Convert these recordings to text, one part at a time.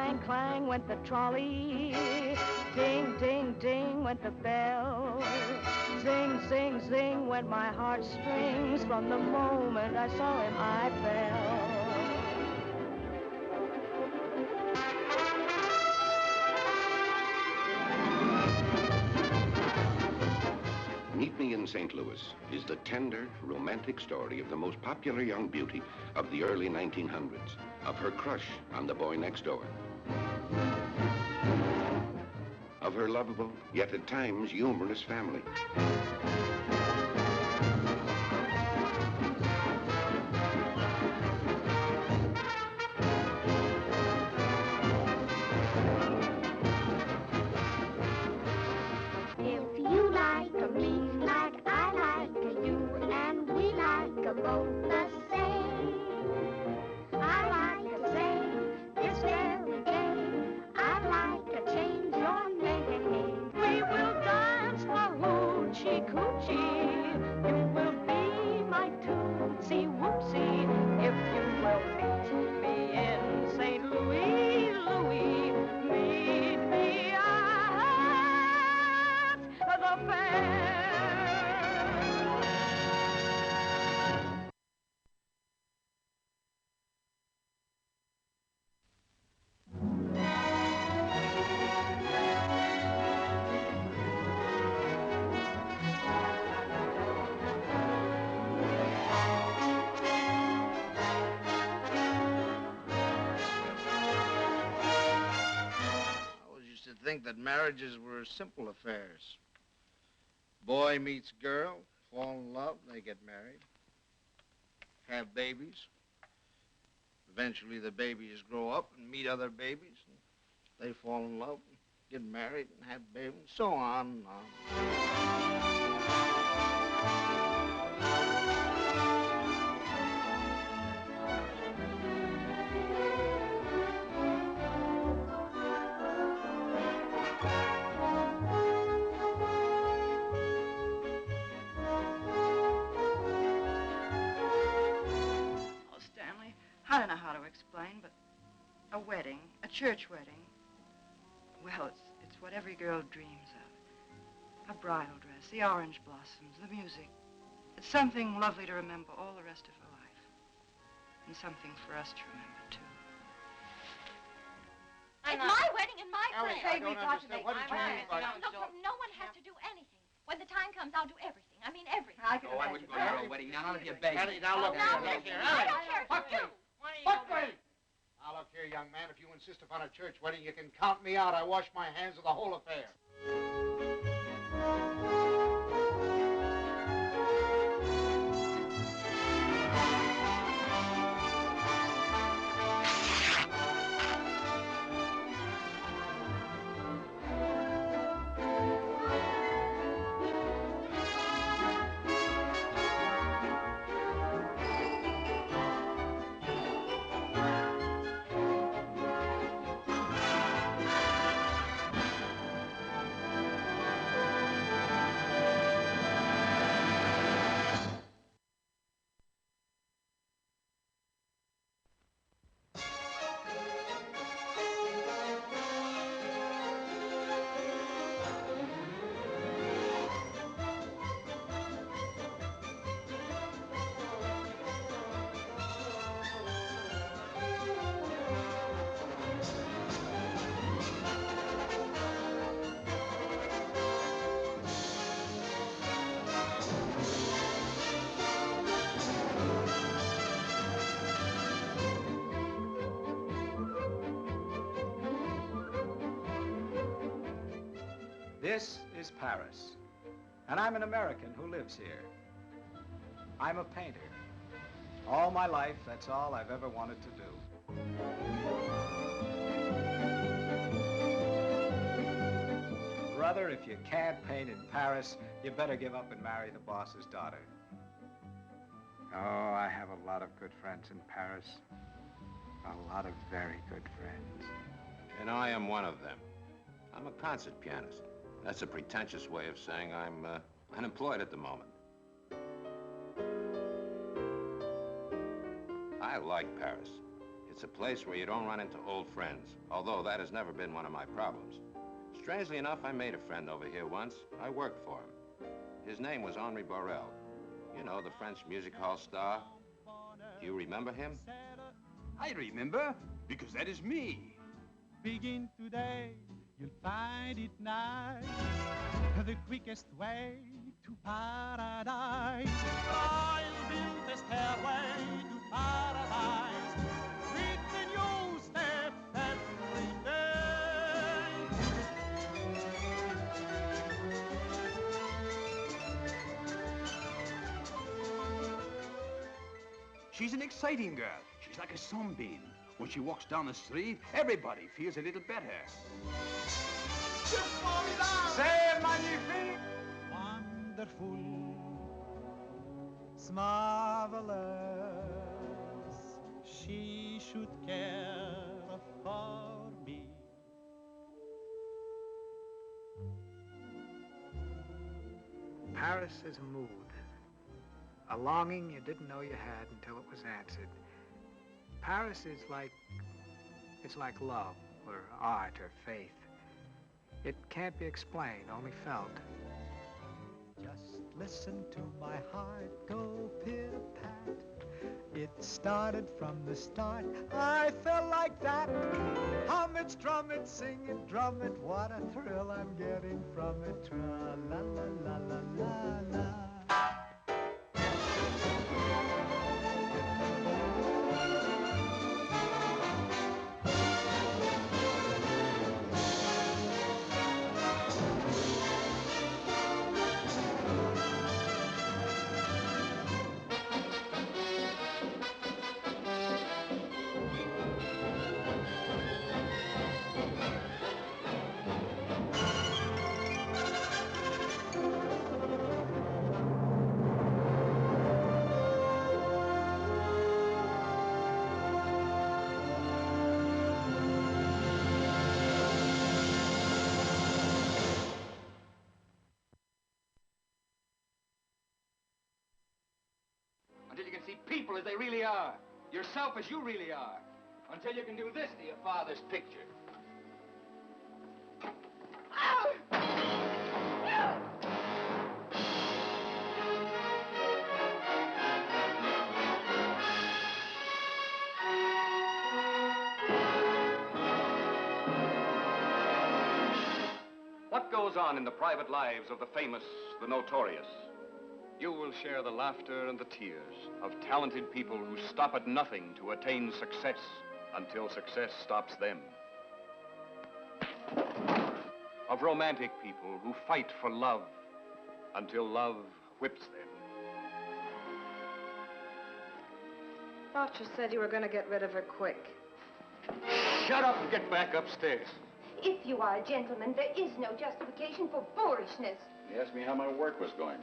clang, clang went the trolley. Ding, ding, ding went the bell. Zing, zing, zing went my heartstrings. From the moment I saw him, I fell. Meet Me in St. Louis is the tender, romantic story of the most popular young beauty of the early 1900s, of her crush on the boy next door. Of her lovable, yet at times humorous family. If you like me like I like you, and we like both the same, I like to say this very day, I'd like to change your name. We will dance for hoochie coochie. You will be my tootsie whoopsie. If you will meet me in St. Louis, Louis, meet me at the fair. To think that marriages were simple affairs. Boy meets girl, fall in love, they get married, have babies. Eventually the babies grow up and meet other babies. And they fall in love, get married, and have babies, and so on and on. I don't know how to explain, but a wedding, a church wedding, well, it's what every girl dreams of. A bridal dress, the orange blossoms, the music. It's something lovely to remember all the rest of her life. And something for us to remember, too. It's my wedding and my Ellie, friends. I don't understand. What did you mean by that? Look, no one has to do anything. When the time comes, I'll do everything. I mean everything. I can I wouldn't go to your wedding. Now, none of you beg. Ellie, now look Now, here, listen, Ellie. I don't care if you do. Fuck me! Now look here, young man, if you insist upon a church wedding, you can count me out. I wash my hands of the whole affair. This is Paris, and I'm an American who lives here. I'm a painter. All my life, that's all I've ever wanted to do. Brother, if you can't paint in Paris, you better give up and marry the boss's daughter. Oh, I have a lot of good friends in Paris. A lot of very good friends. And I am one of them. I'm a concert pianist. That's a pretentious way of saying I'm unemployed at the moment. I like Paris. It's a place where you don't run into old friends, although that has never been one of my problems. Strangely enough, I made a friend over here once. I worked for him. His name was Henri Borel. You know, the French music hall star. Do you remember him? I remember, because that is me. Begin today, you'll find it nice. The quickest way to paradise. I'll build a stairway to paradise with the new step every day. She's an exciting girl. She's like a sunbeam. When she walks down the street, everybody feels a little better. C'est magnifique! Wonderful, marvelous. She should care for me. Paris is a mood, a longing you didn't know you had until it was answered. Paris is it's like love, or art, or faith. It can't be explained, only felt. Just listen to my heart go pit-a-pat. It started from the start, I felt like that. Hum it, strum it, sing it, drum it, what a thrill I'm getting from it. Tra-la-la-la-la-la-la. Until you can see people as they really are. Yourself as you really are. Until you can do this to your father's picture. What goes on in the private lives of the famous, the notorious? You will share the laughter and the tears of talented people who stop at nothing to attain success until success stops them. Of romantic people who fight for love until love whips them. Thought you said you were going to get rid of her quick. Shut up and get back upstairs. If you are a gentleman, there is no justification for boorishness. He asked me how my work was going.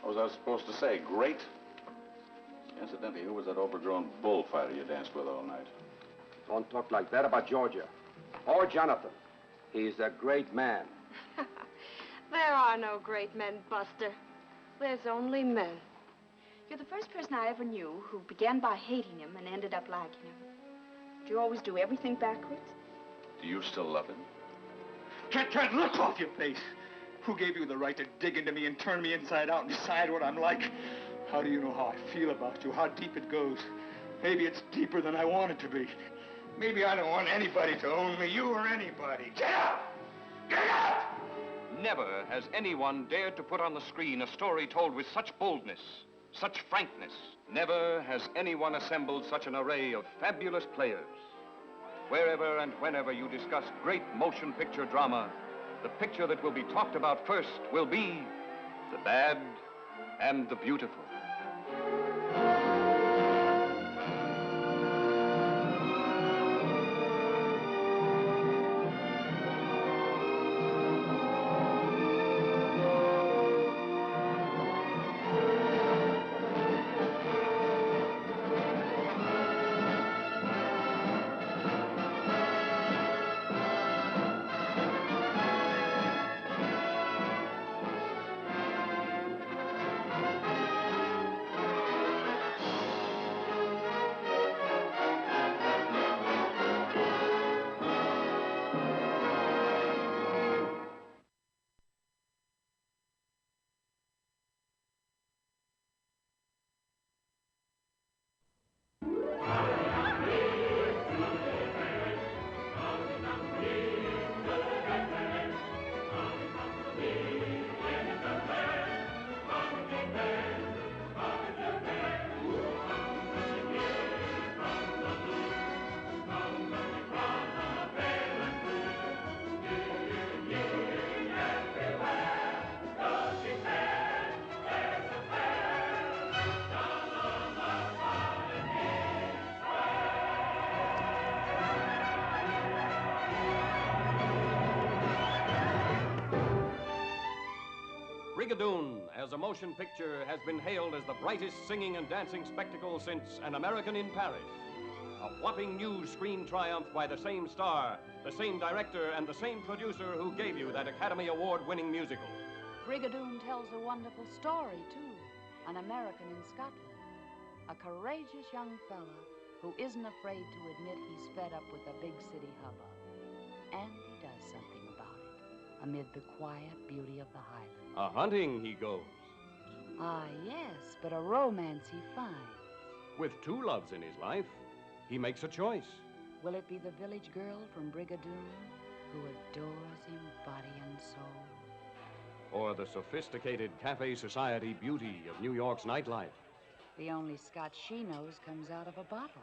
What was I supposed to say? Great? Incidentally, who was that overgrown bullfighter you danced with all night? Don't talk like that about Georgia. Or Jonathan. He's a great man. There are no great men, Buster. There's only men. You're the first person I ever knew who began by hating him and ended up liking him. Do you always do everything backwards? Do you still love him? Can't look off your face. Who gave you the right to dig into me and turn me inside out and decide what I'm like? How do you know how I feel about you, how deep it goes? Maybe it's deeper than I want it to be. Maybe I don't want anybody to own me, you or anybody. Get out! Get out! Never has anyone dared to put on the screen a story told with such boldness, such frankness. Never has anyone assembled such an array of fabulous players. Wherever and whenever you discuss great motion picture drama, the picture that will be talked about first will be the bad and the beautiful. Brigadoon, as a motion picture, has been hailed as the brightest singing and dancing spectacle since An American in Paris. A whopping new screen triumph by the same star, the same director, and the same producer who gave you that Academy Award-winning musical. Brigadoon tells a wonderful story, too. An American in Scotland. A courageous young fella who isn't afraid to admit he's fed up with the big city hubbub. And he does something about it, amid the quiet beauty of the Highlands. A hunting he goes. Ah, yes, but a romance he finds. With two loves in his life, he makes a choice. Will it be the village girl from Brigadoon who adores him body and soul? Or the sophisticated cafe society beauty of New York's nightlife. The only scotch she knows comes out of a bottle.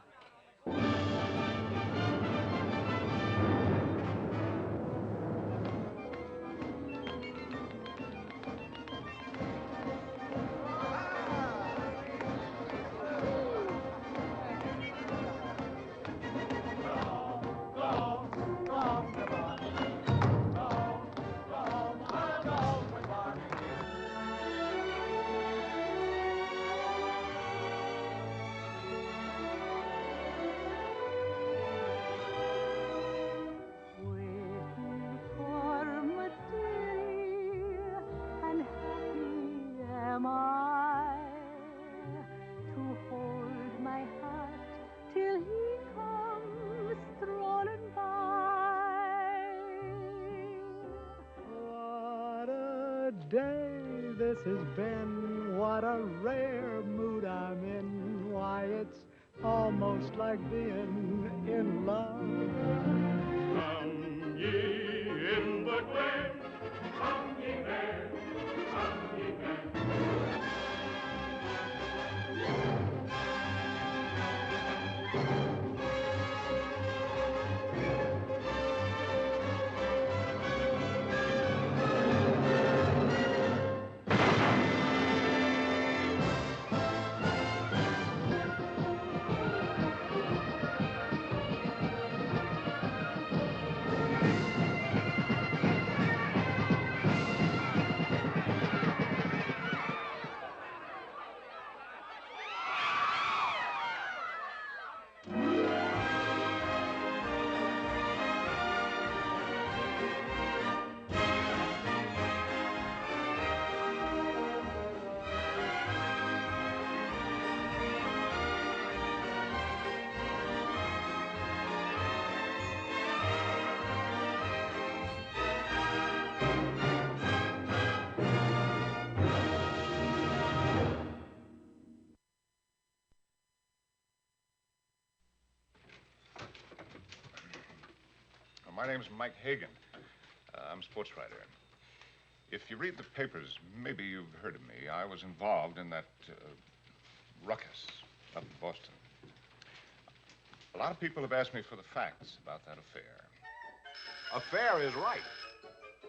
Day this has been, what a rare mood I'm in. Why, it's almost like being in love. Come ye in the glen, come ye there, come ye there. My name's Mike Hagan. I'm a sports writer. If you read the papers, maybe you've heard of me. I was involved in that ruckus up in Boston. A lot of people have asked me for the facts about that affair. Affair is right.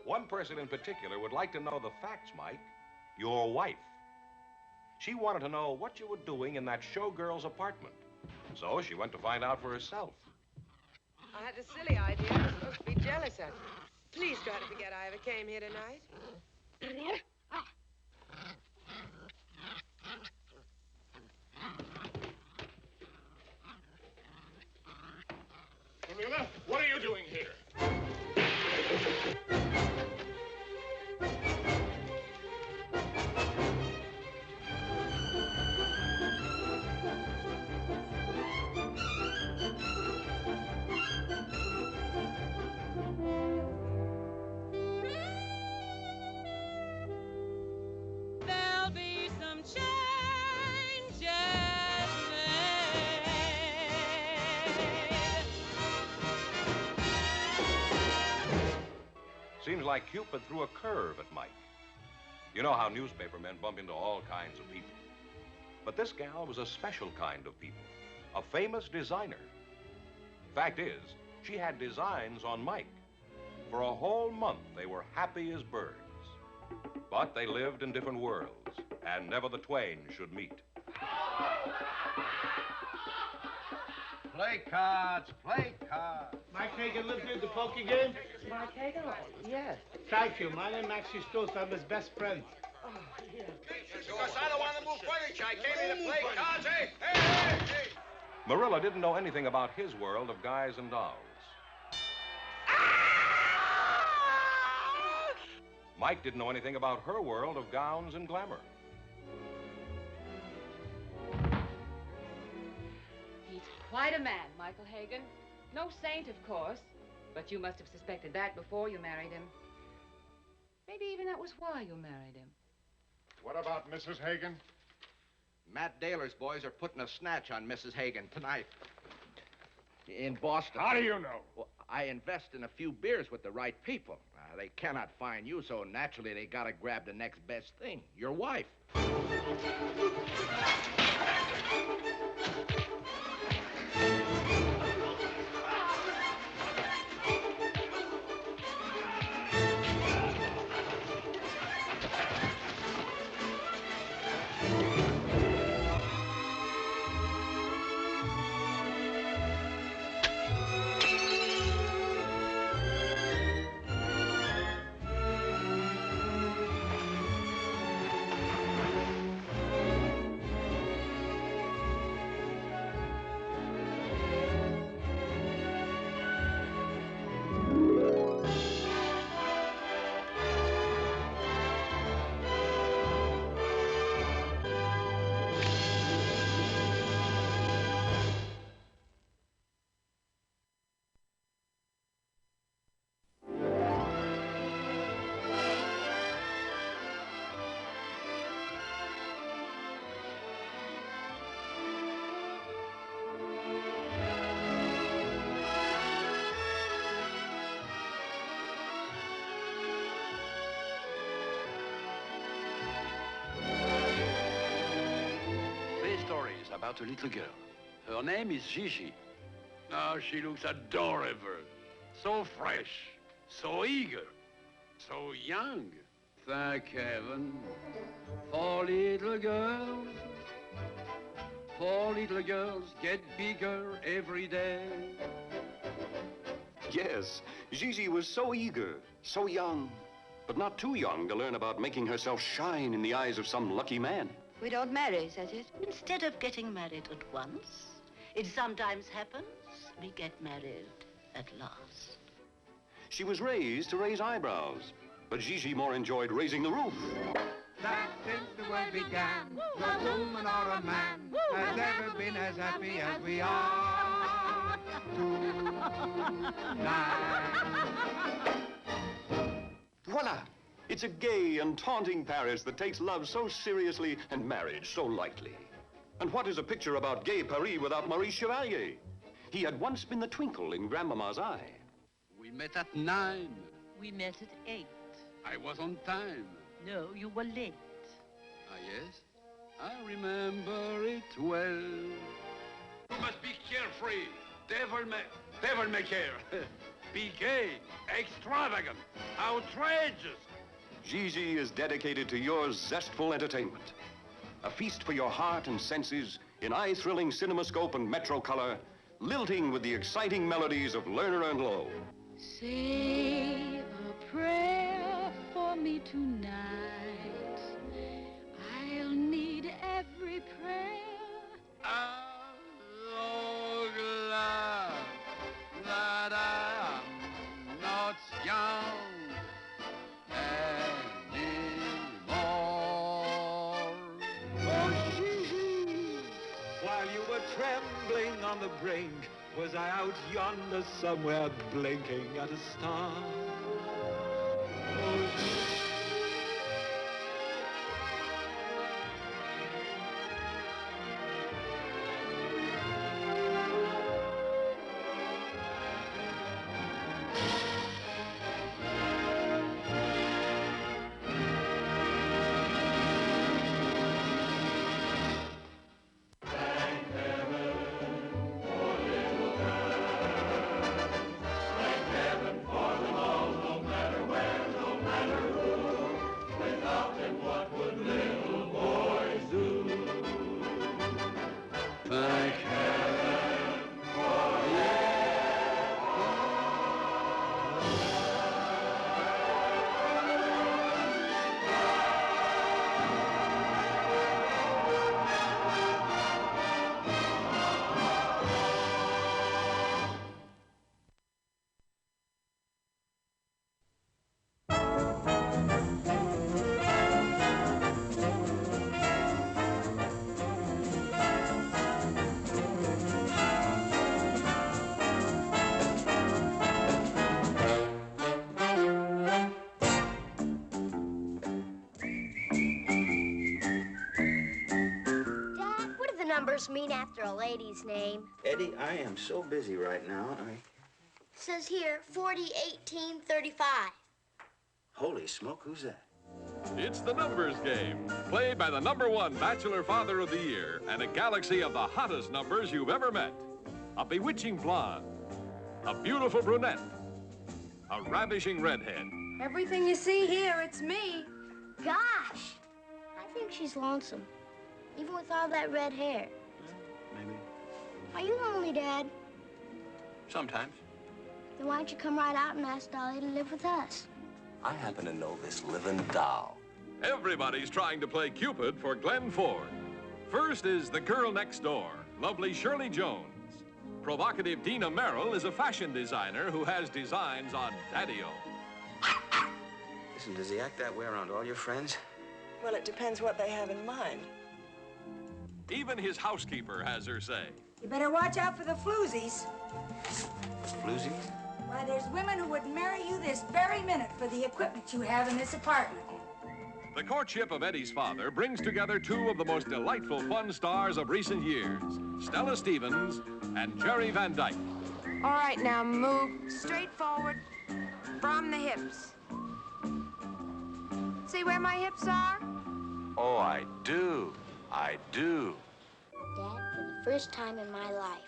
One person in particular would like to know the facts, Mike. Your wife. She wanted to know what you were doing in that showgirl's apartment. So she went to find out for herself. I had a silly idea. I was supposed to be jealous of you. Please try to forget I ever came here tonight. Camilla, what are you doing here? There'll be some changes made. Seems like Cupid threw a curve at Mike. You know how newspaper men bump into all kinds of people. But this gal was a special kind of people, a famous designer. Fact is, she had designs on Mike. For a whole month, they were happy as birds. But they lived in different worlds, and never the twain should meet. Play cards, play cards. Mike Hagan lives here at the poker game? Mike Hagan? Yes. Thank you. My name is Maxie Stoltz. I'm his best friend. Because I don't want to move furniture. I came here to play cards. Hey! Marilla didn't know anything about his world of guys and dolls. Mike didn't know anything about her world of gowns and glamour. He's quite a man, Michael Hagan. No saint, of course, but you must have suspected that before you married him. Maybe even that was why you married him. What about Mrs. Hagan? Matt Daler's boys are putting a snatch on Mrs. Hagan tonight. In Boston. How do you know? Well, I invest in a few beers with the right people. They cannot find you, so naturally they gotta grab the next best thing, your wife. About a little girl. Her name is Gigi. Oh, she looks adorable. So fresh, so eager, so young. Thank heaven for little girls. For little girls get bigger every day. Yes, Gigi was so eager, so young, but not too young to learn about making herself shine in the eyes of some lucky man. We don't marry, is that it? Instead of getting married at once, it sometimes happens we get married at last. She was raised to raise eyebrows, but Gigi more enjoyed raising the roof. That since the world began, no woman or a man has ever been as happy as we are tonight. Voila! It's a gay and taunting Paris that takes love so seriously and marriage so lightly. And what is a picture about gay Paris without Maurice Chevalier? He had once been the twinkle in Grandmama's eye. We met at 9. We met at 8. I was on time. No, you were late. Ah, yes? I remember it well. You must be carefree. Devil may care. Be gay, extravagant, outrageous. Gigi is dedicated to your zestful entertainment. A feast for your heart and senses in eye-thrilling CinemaScope and Metrocolor, lilting with the exciting melodies of Lerner and Lowe. Say a prayer for me tonight. I'll need every prayer. Oh, glad that I'm not young. Trembling on the brink, was I out yonder somewhere blinking at a star? Oh, numbers mean after a lady's name? Eddie, I am so busy right now. Says here, 40, 18, 35. Holy smoke, who's that? It's the numbers game, played by the #1 Bachelor Father of the Year and a galaxy of the hottest numbers you've ever met. A bewitching blonde, a beautiful brunette, a ravishing redhead. Everything you see here, it's me. Gosh, I think she's lonesome, even with all that red hair. Maybe. Are you lonely, Dad? Sometimes. Then why don't you come right out and ask Dolly to live with us? I happen to know this living doll. Everybody's trying to play Cupid for Glenn Ford. First is the girl next door, lovely Shirley Jones. Provocative Dina Merrill is a fashion designer who has designs on Daddy-O. Listen, does he act that way around all your friends? Well, it depends what they have in mind. Even his housekeeper has her say. You better watch out for the floozies. Floozies? Why, there's women who would marry you this very minute for the equipment you have in this apartment. The Courtship of Eddie's Father brings together two of the most delightful fun stars of recent years, Stella Stevens and Jerry Van Dyke. All right, now move straight forward from the hips. See where my hips are? Oh, I do. I do. Dad, for the first time in my life,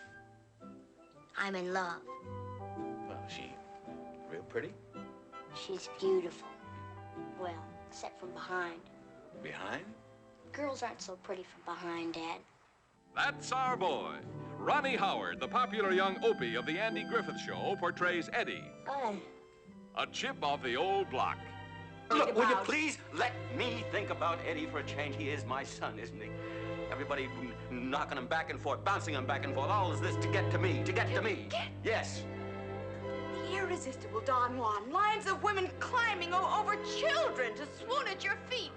I'm in love. Well, she real pretty? She's beautiful. Well, except from behind. Behind? Girls aren't so pretty from behind, Dad. That's our boy. Ronnie Howard, the popular young Opie of the Andy Griffith Show, portrays Eddie. A chip off the old block. Look, will you please let me think about Eddie for a change? He is my son, isn't he? Everybody knocking him back and forth, bouncing him back and forth. All is this to get to me, to get to me. Yes. The irresistible Don Juan. Lines of women climbing over children to swoon at your feet.